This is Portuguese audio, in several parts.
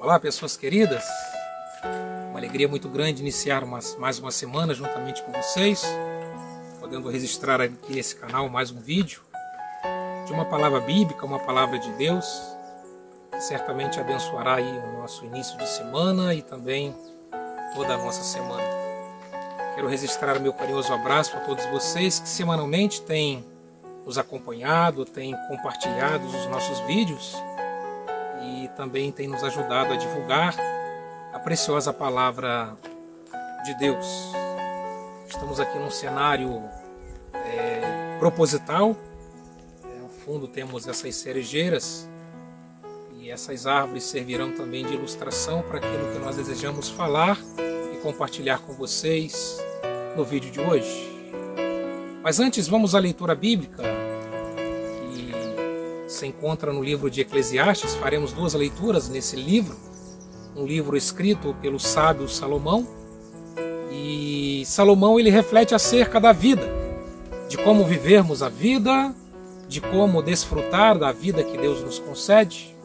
Olá, pessoas queridas, uma alegria muito grande iniciar mais uma semana juntamente com vocês, podendo registrar aqui nesse canal mais um vídeo de uma palavra bíblica, uma palavra de Deus, que certamente abençoará aí o nosso início de semana e também toda a nossa semana. Quero registrar o meu carinhoso abraço a todos vocês que semanalmente têm nos acompanhado, têm compartilhado os nossos vídeos e também têm nos ajudado a divulgar a preciosa palavra de Deus. Estamos aqui num cenário proposital. Ao fundo temos essas cerejeiras e essas árvores servirão também de ilustração para aquilo que nós desejamos falar e compartilhar com vocês no vídeo de hoje. Mas antes vamos à leitura bíblica, que se encontra no livro de Eclesiastes. Faremos duas leituras nesse livro, um livro escrito pelo sábio Salomão. E Salomão ele reflete acerca da vida, de como vivermos a vida, de como desfrutar da vida que Deus nos concede.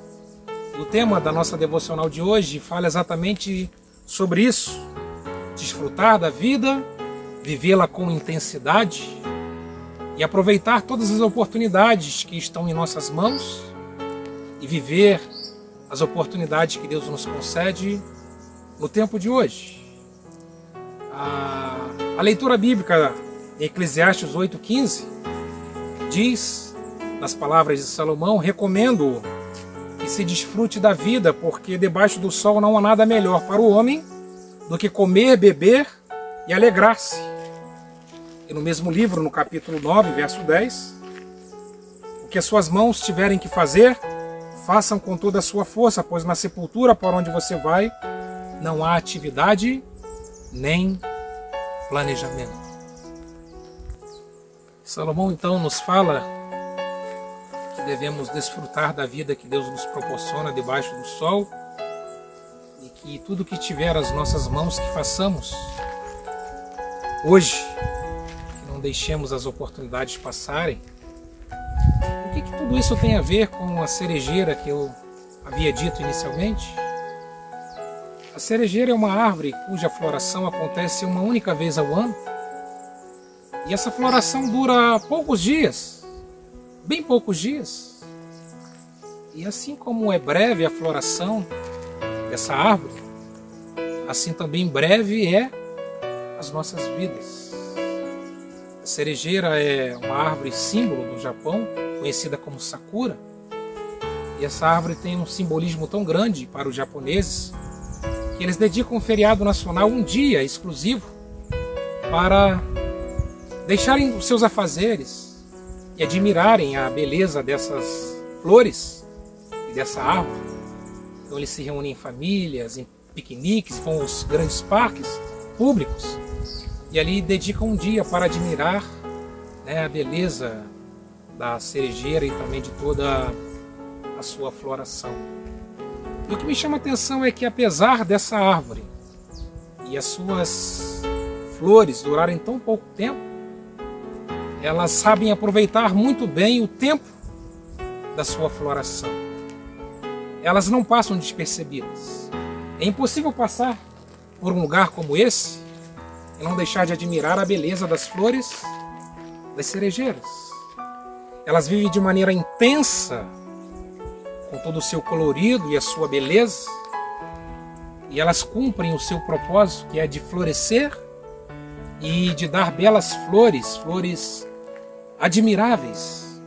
E o tema da nossa devocional de hoje fala exatamente sobre isso: desfrutar da vida, vivê-la com intensidade e aproveitar todas as oportunidades que estão em nossas mãos e viver as oportunidades que Deus nos concede no tempo de hoje. A leitura bíblica em Eclesiastes 8,15 diz, nas palavras de Salomão: recomendo que se desfrute da vida, porque debaixo do sol não há nada melhor para o homem do que comer, beber e alegrar-se. E no mesmo livro, no capítulo 9, verso 10, o que as suas mãos tiverem que fazer, façam com toda a sua força, pois na sepultura por onde você vai, não há atividade nem planejamento. Salomão então nos fala que devemos desfrutar da vida que Deus nos proporciona debaixo do sol e que tudo que tiver às nossas mãos que façamos hoje, não deixemos as oportunidades passarem. O que tudo isso tem a ver com a cerejeira que eu havia dito inicialmente? A cerejeira é uma árvore cuja floração acontece uma única vez ao ano. E essa floração dura poucos dias, bem poucos dias. E assim como é breve a floração dessa árvore, assim também breve é as nossas vidas. A cerejeira é uma árvore símbolo do Japão, conhecida como Sakura. E essa árvore tem um simbolismo tão grande para os japoneses que eles dedicam um feriado nacional, um dia exclusivo, para deixarem os seus afazeres e admirarem a beleza dessas flores e dessa árvore. Então eles se reúnem em famílias, em piqueniques, vão aos grandes parques públicos e ali dedicam um dia para admirar, a beleza da cerejeira e também de toda a sua floração. E o que me chama a atenção é que, apesar dessa árvore e as suas flores durarem tão pouco tempo, elas sabem aproveitar muito bem o tempo da sua floração. Elas não passam despercebidas. É impossível passar por um lugar como esse e não deixar de admirar a beleza das flores das cerejeiras. Elas vivem de maneira intensa, com todo o seu colorido e a sua beleza, e elas cumprem o seu propósito, que é de florescer e de dar belas flores, flores admiráveis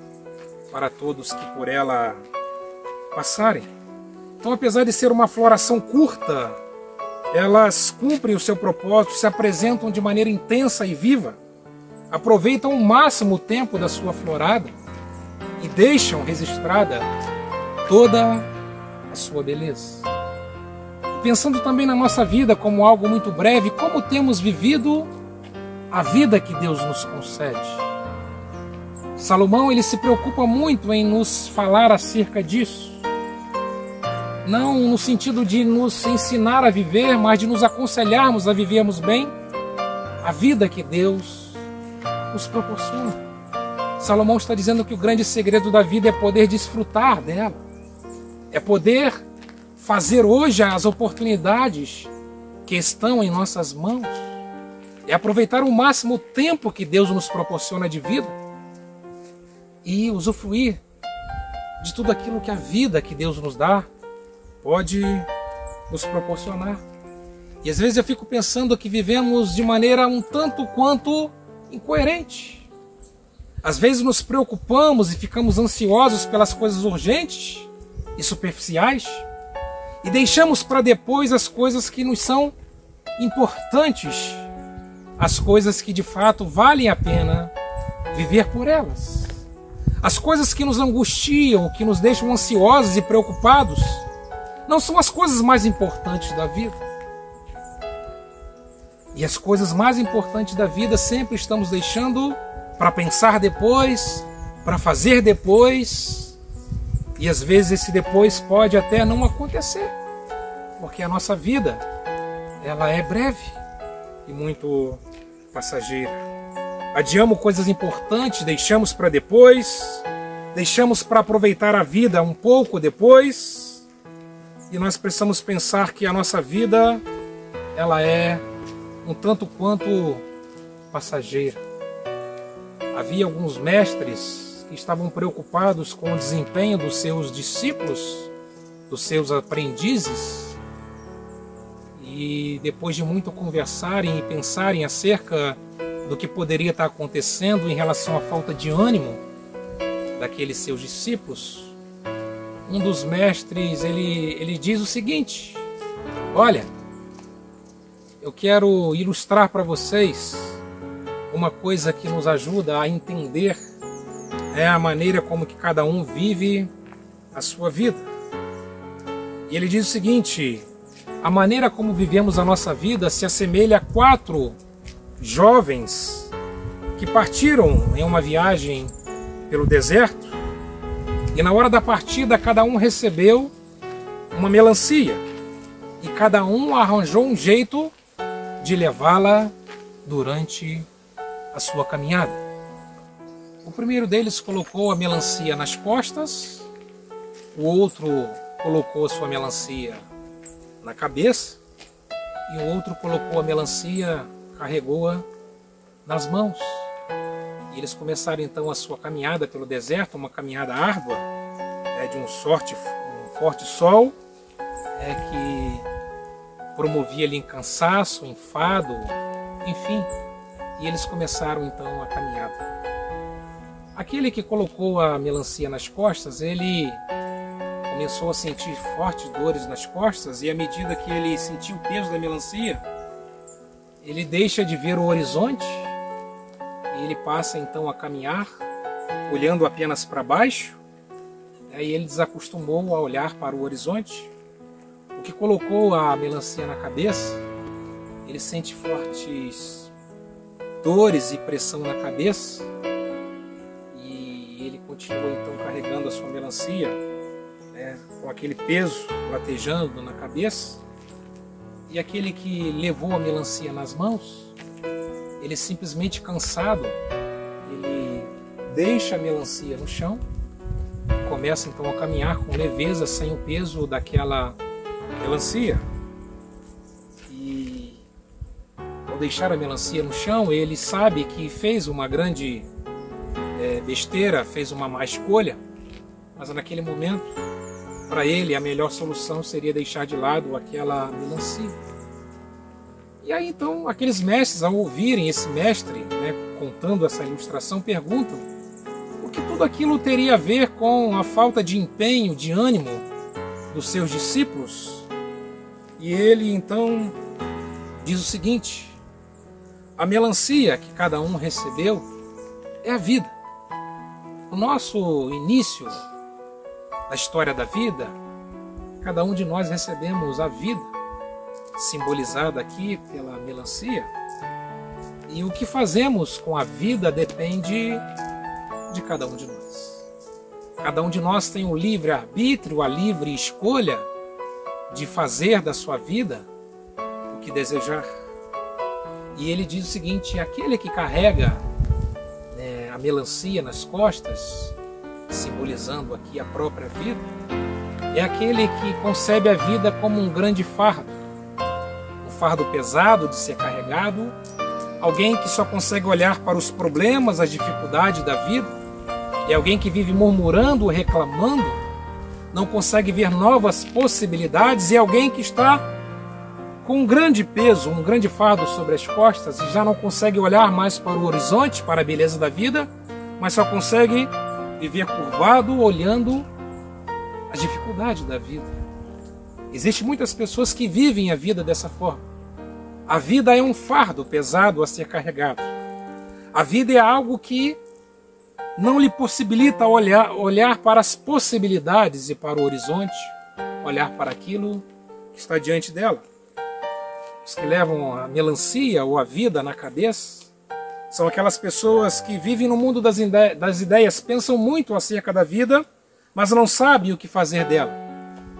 para todos que por ela passarem. Então, apesar de ser uma floração curta, elas cumprem o seu propósito, se apresentam de maneira intensa e viva, aproveitam ao máximo o tempo da sua florada e deixam registrada toda a sua beleza. E pensando também na nossa vida como algo muito breve, como temos vivido a vida que Deus nos concede? Salomão ele se preocupa muito em nos falar acerca disso. Não no sentido de nos ensinar a viver, mas de nos aconselharmos a vivermos bem a vida que Deus nos proporciona. Salomão está dizendo que o grande segredo da vida é poder desfrutar dela, é poder fazer hoje as oportunidades que estão em nossas mãos. É aproveitar o máximo o tempo que Deus nos proporciona de vida e usufruir de tudo aquilo que a vida que Deus nos dá pode nos proporcionar. E às vezes eu fico pensando que vivemos de maneira um tanto quanto incoerente. Às vezes nos preocupamos e ficamos ansiosos pelas coisas urgentes e superficiais e deixamos para depois as coisas que nos são importantes, as coisas que de fato valem a pena viver por elas. As coisas que nos angustiam, que nos deixam ansiosos e preocupados, não são as coisas mais importantes da vida. E as coisas mais importantes da vida sempre estamos deixando para pensar depois, para fazer depois. E às vezes esse depois pode até não acontecer, porque a nossa vida, ela é breve e muito passageira. Adiamos coisas importantes, deixamos para depois, deixamos para aproveitar a vida um pouco depois, e nós precisamos pensar que a nossa vida, ela é um tanto quanto passageira. Havia alguns mestres que estavam preocupados com o desempenho dos seus discípulos, dos seus aprendizes, e depois de muito conversarem e pensarem acerca do que poderia estar acontecendo em relação à falta de ânimo daqueles seus discípulos, um dos mestres, ele diz o seguinte: olha, eu quero ilustrar para vocês uma coisa que nos ajuda a entender a maneira como que cada um vive a sua vida. E ele diz o seguinte: a maneira como vivemos a nossa vida se assemelha a 4 jovens que partiram em uma viagem pelo deserto, e na hora da partida cada um recebeu uma melancia e cada um arranjou um jeito de levá-la durante a sua caminhada. O primeiro deles colocou a melancia nas costas, o outro colocou a sua melancia na cabeça e o outro colocou a melancia, carregou-a nas mãos. E eles começaram então a sua caminhada pelo deserto, uma caminhada árdua, de um forte sol, que promovia ali em cansaço, enfado, enfim. E eles começaram então a caminhada. Aquele que colocou a melancia nas costas, ele começou a sentir fortes dores nas costas, e à medida que ele sentia o peso da melancia, ele deixa de ver o horizonte e ele passa então a caminhar olhando apenas para baixo, e ele desacostumou a olhar para o horizonte. O que colocou a melancia na cabeça, ele sente fortes dores e pressão na cabeça, e ele continua então carregando a sua melancia, com aquele peso latejando na cabeça. E aquele que levou a melancia nas mãos, ele simplesmente cansado, ele deixa a melancia no chão e começa então a caminhar com leveza, sem o peso daquela melancia. E ao deixar a melancia no chão, ele sabe que fez uma grande besteira, fez uma má escolha, mas naquele momento, para ele, a melhor solução seria deixar de lado aquela melancia. E aí então, aqueles mestres, ao ouvirem esse mestre contando essa ilustração, perguntam o que tudo aquilo teria a ver com a falta de empenho, de ânimo dos seus discípulos. E ele então diz o seguinte: a melancia que cada um recebeu é a vida. O nosso início da história da vida, cada um de nós recebemos a vida, simbolizada aqui pela melancia, e o que fazemos com a vida depende de cada um de nós. Cada um de nós tem o livre arbítrio, a livre escolha de fazer da sua vida o que desejar. E ele diz o seguinte: aquele que carrega a melancia nas costas, simbolizando aqui a própria vida, é aquele que concebe a vida como um grande fardo, um fardo pesado de ser carregado, alguém que só consegue olhar para os problemas, as dificuldades da vida, é alguém que vive murmurando, reclamando, não consegue ver novas possibilidades, e alguém que está com um grande peso, um grande fardo sobre as costas e já não consegue olhar mais para o horizonte, para a beleza da vida, mas só consegue viver curvado, olhando as dificuldades da vida. Existem muitas pessoas que vivem a vida dessa forma. A vida é um fardo pesado a ser carregado. A vida é algo que não lhe possibilita olhar para as possibilidades e para o horizonte, olhar para aquilo que está diante dela. Os que levam a melancia ou a vida na cabeça são aquelas pessoas que vivem no mundo das ideias, pensam muito acerca da vida, mas não sabem o que fazer dela.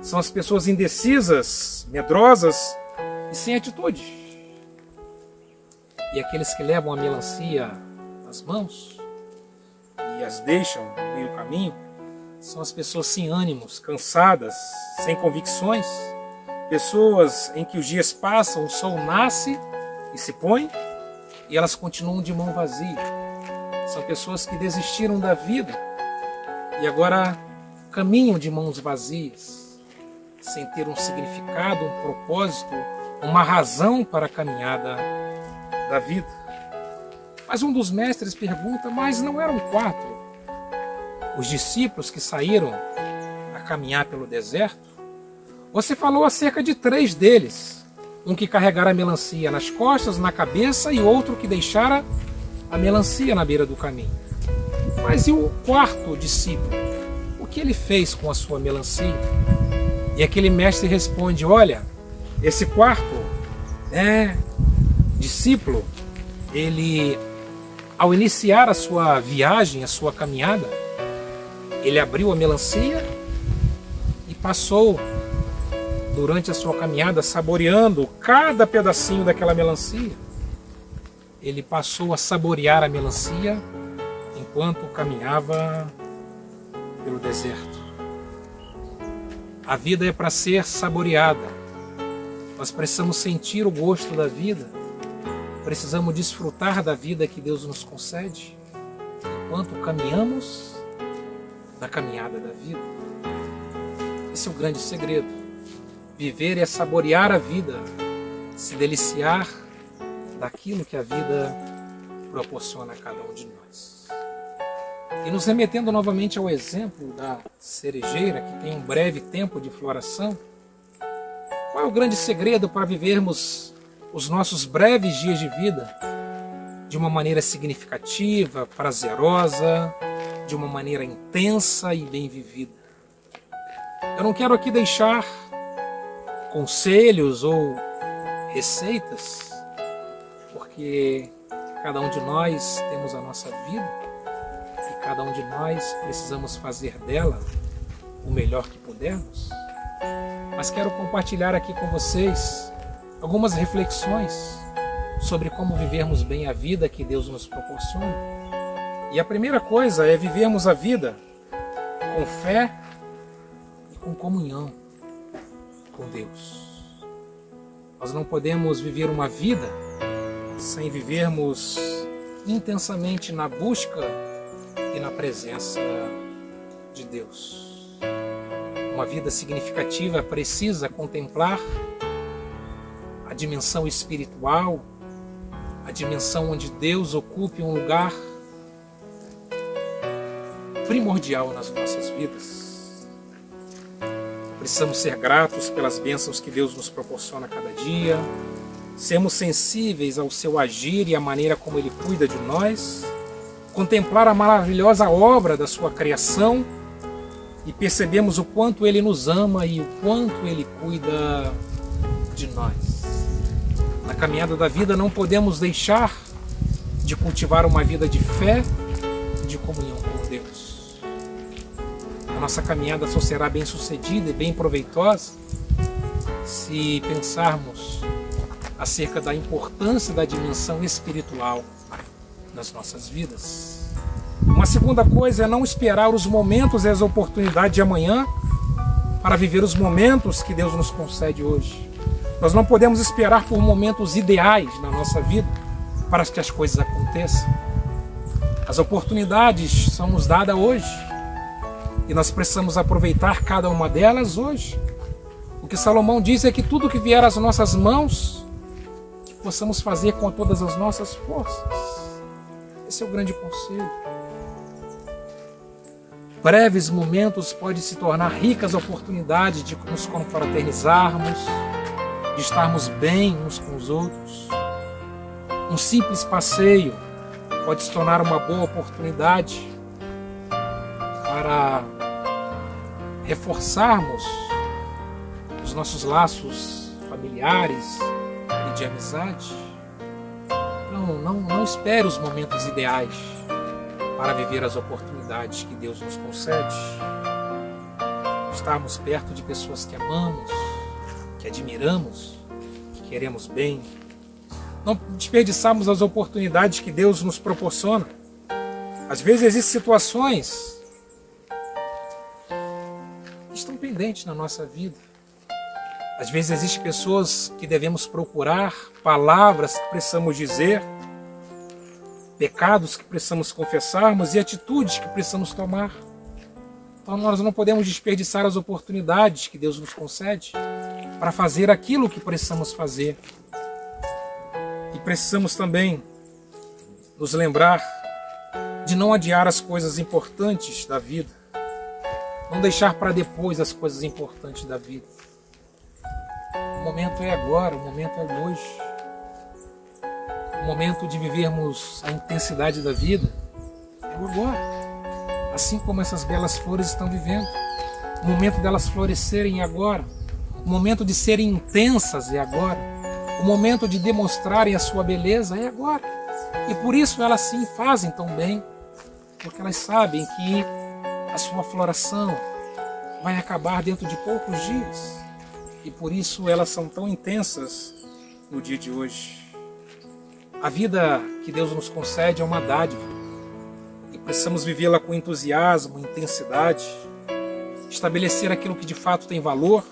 São as pessoas indecisas, medrosas e sem atitude. E aqueles que levam a melancia nas mãos e as deixam no meio do caminho são as pessoas sem ânimos, cansadas, sem convicções, pessoas em que os dias passam, o sol nasce e se põe e elas continuam de mão vazia. São pessoas que desistiram da vida e agora caminham de mãos vazias, sem ter um significado, um propósito, uma razão para a caminhada da vida. Mas um dos mestres pergunta, mas não eram 4 os discípulos que saíram a caminhar pelo deserto? Você falou acerca de 3 deles, um que carregara a melancia nas costas, na cabeça, e outro que deixara a melancia na beira do caminho. Mas e o 4º discípulo? O que ele fez com a sua melancia? E aquele mestre responde, olha, esse 4º discípulo, ele, ao iniciar a sua viagem, a sua caminhada, ele abriu a melancia e passou durante a sua caminhada saboreando cada pedacinho daquela melancia. Ele passou a saborear a melancia enquanto caminhava pelo deserto. A vida é para ser saboreada. Nós precisamos sentir o gosto da vida. Precisamos desfrutar da vida que Deus nos concede enquanto caminhamos na caminhada da vida. Esse é o grande segredo. Viver é saborear a vida, se deliciar daquilo que a vida proporciona a cada um de nós. E nos remetendo novamente ao exemplo da cerejeira, que tem um breve tempo de floração, qual é o grande segredo para vivermos os nossos breves dias de vida de uma maneira significativa, prazerosa, de uma maneira intensa e bem vivida? Eu não quero aqui deixar conselhos ou receitas, porque cada um de nós temos a nossa vida e cada um de nós precisamos fazer dela o melhor que pudermos. Mas quero compartilhar aqui com vocês algumas reflexões sobre como vivermos bem a vida que Deus nos proporciona. E a primeira coisa é vivermos a vida com fé e com comunhão com Deus. Nós não podemos viver uma vida sem vivermos intensamente na busca e na presença de Deus. Uma vida significativa precisa contemplar a dimensão espiritual, a dimensão onde Deus ocupe um lugar primordial nas nossas vidas. Precisamos ser gratos pelas bênçãos que Deus nos proporciona a cada dia, sermos sensíveis ao seu agir e à maneira como Ele cuida de nós, contemplar a maravilhosa obra da sua criação e percebemos o quanto Ele nos ama e o quanto Ele cuida de nós. Na caminhada da vida não podemos deixar de cultivar uma vida de fé e de comunhão com Deus. A nossa caminhada só será bem sucedida e bem proveitosa se pensarmos acerca da importância da dimensão espiritual nas nossas vidas. Uma segunda coisa é não esperar os momentos e as oportunidades de amanhã para viver os momentos que Deus nos concede hoje. Nós não podemos esperar por momentos ideais na nossa vida para que as coisas aconteçam. As oportunidades são nos dadas hoje e nós precisamos aproveitar cada uma delas hoje. O que Salomão diz é que tudo que vier às nossas mãos, que possamos fazer com todas as nossas forças. Esse é o grande conselho. Breves momentos podem se tornar ricas oportunidades de nos confraternizarmos, de estarmos bem uns com os outros. Um simples passeio pode se tornar uma boa oportunidade para reforçarmos os nossos laços familiares e de amizade. Não espere os momentos ideais para viver as oportunidades que Deus nos concede. Estarmos perto de pessoas que amamos, que admiramos, que queremos bem. Não desperdiçarmos as oportunidades que Deus nos proporciona. Às vezes existem situações que estão pendentes na nossa vida. Às vezes existem pessoas que devemos procurar, palavras que precisamos dizer, pecados que precisamos confessarmos e atitudes que precisamos tomar. Então nós não podemos desperdiçar as oportunidades que Deus nos concede para fazer aquilo que precisamos fazer. E precisamos também nos lembrar de não adiar as coisas importantes da vida. Não deixar para depois as coisas importantes da vida. O momento é agora, o momento é hoje. O momento de vivermos a intensidade da vida é o agora. Assim como essas belas flores estão vivendo. O momento delas florescerem é agora. O momento de serem intensas é agora. O momento de demonstrarem a sua beleza é agora. E por isso elas sim fazem tão bem, porque elas sabem que a sua floração vai acabar dentro de poucos dias. E por isso elas são tão intensas no dia de hoje. A vida que Deus nos concede é uma dádiva. E precisamos vivê-la com entusiasmo, intensidade, estabelecer aquilo que de fato tem valor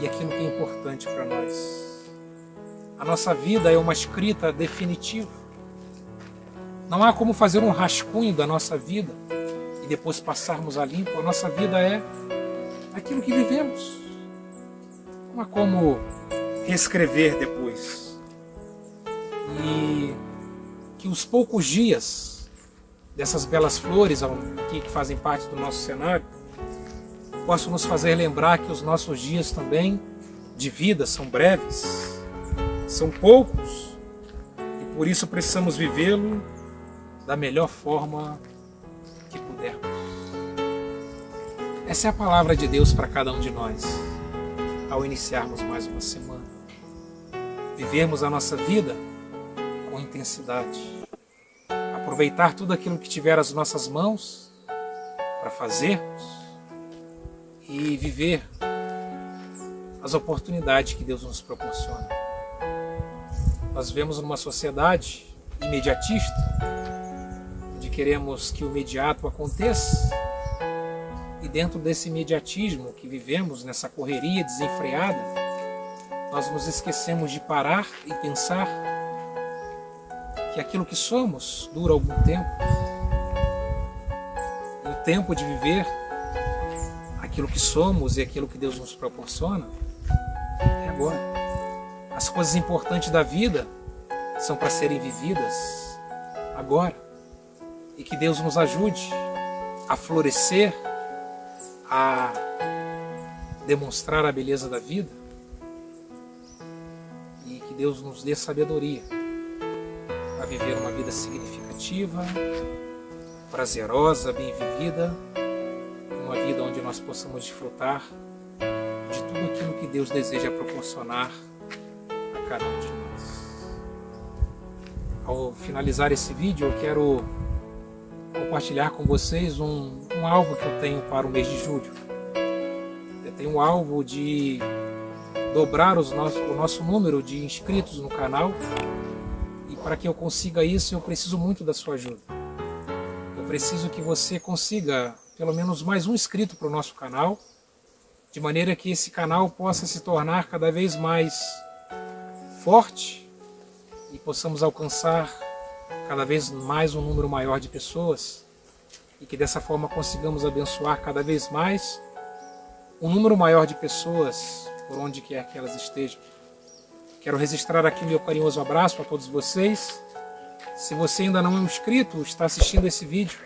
e aquilo que é importante para nós. A nossa vida é uma escrita definitiva. Não há como fazer um rascunho da nossa vida e depois passarmos a limpo. A nossa vida é aquilo que vivemos. Não há como reescrever depois. E que os poucos dias dessas belas flores aqui que fazem parte do nosso cenário possam nos fazer lembrar que os nossos dias também de vida são breves, são poucos, e por isso precisamos vivê-lo da melhor forma que pudermos. Essa é a palavra de Deus para cada um de nós ao iniciarmos mais uma semana. Vivermos a nossa vida com intensidade. Aproveitar tudo aquilo que tiver às nossas mãos para fazermos e viver as oportunidades que Deus nos proporciona. Nós vivemos numa sociedade imediatista, onde queremos que o imediato aconteça, e dentro desse imediatismo que vivemos, nessa correria desenfreada, nós nos esquecemos de parar e pensar que aquilo que somos dura algum tempo. E o tempo de viver aquilo que somos e aquilo que Deus nos proporciona é agora. As coisas importantes da vida são para serem vividas agora. E que Deus nos ajude a florescer, a demonstrar a beleza da vida. E que Deus nos dê sabedoria a viver uma vida significativa, prazerosa, bem vivida, uma vida onde nós possamos desfrutar de tudo aquilo que Deus deseja proporcionar a cada um de nós. Ao finalizar esse vídeo, eu quero compartilhar com vocês um alvo que eu tenho para o mês de julho. Eu tenho um alvo de dobrar o nosso número de inscritos no canal. E para que eu consiga isso, eu preciso muito da sua ajuda. Eu preciso que você consiga pelo menos mais um inscrito para o nosso canal de maneira que esse canal possa se tornar cada vez mais forte e possamos alcançar cada vez mais um número maior de pessoas e que dessa forma consigamos abençoar cada vez mais um número maior de pessoas por onde quer que elas estejam. Quero registrar aqui meu carinhoso abraço a todos vocês. Se você ainda não é inscrito, está assistindo esse vídeo,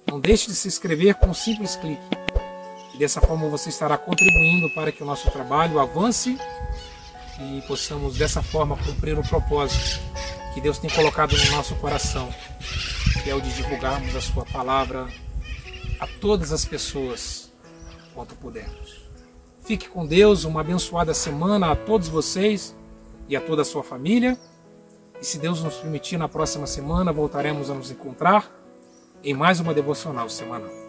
não deixe de se inscrever com um simples clique. E dessa forma você estará contribuindo para que o nosso trabalho avance e possamos dessa forma cumprir o propósito que Deus tem colocado no nosso coração, que é o de divulgarmos a sua palavra a todas as pessoas quanto pudermos. Fique com Deus, uma abençoada semana a todos vocês e a toda a sua família. E se Deus nos permitir, na próxima semana voltaremos a nos encontrar em mais uma devocional semanal.